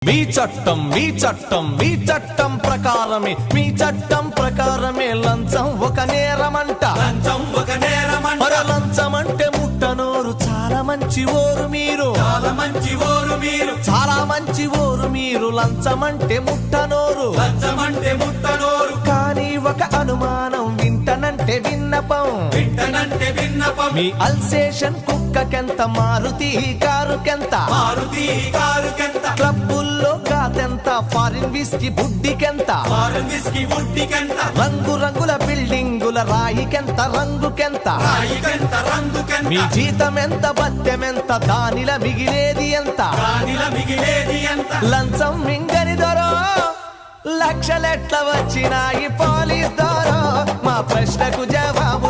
మీ చట్టం మీ చట్టం మీ చట్టం ప్రకారమే మీ చట్టం ప్రకారమే లంచం ఒక నేరమంట లంచం ఒక నేరమంట లంచం అంటే ముట్టనోరు చాలా మంచి ఓరు మీరు చాలా మంచి ఓరు మీరు చాలా మంచి ఓరు మీరు లంచం అంటే ముట్టనోరు లంచం అంటే ముట్టనోరు కానీ ఒక అనుమానం వింటనంటే విన్నపం వింటనంటే విన్నపం మీ అల్సేషన్ కుక్కకెంత మారుతి కారుకెంత మారుతి కారుకెంత క్లబ్బుల్లో కాదెంత ఫారిన్ విస్కీ బుడ్డికెంత ఫారెన్ విస్కీ బుడ్డికెంత రంగు రంగుల బిల్డింగుల రాయికెంత రంగుకెంత రాయికెంత రంగుకెంత మీ జీతం ఎంత బత్తెమెంత దానిల మిగిలేది ఎంత రాణిల మిగిలేది ఎంత లంచం మింగని దొరో లక్షలెట్ల వచ్చినాయి పోలీస్ దొరో మా ప్రశ్నకు జవాబు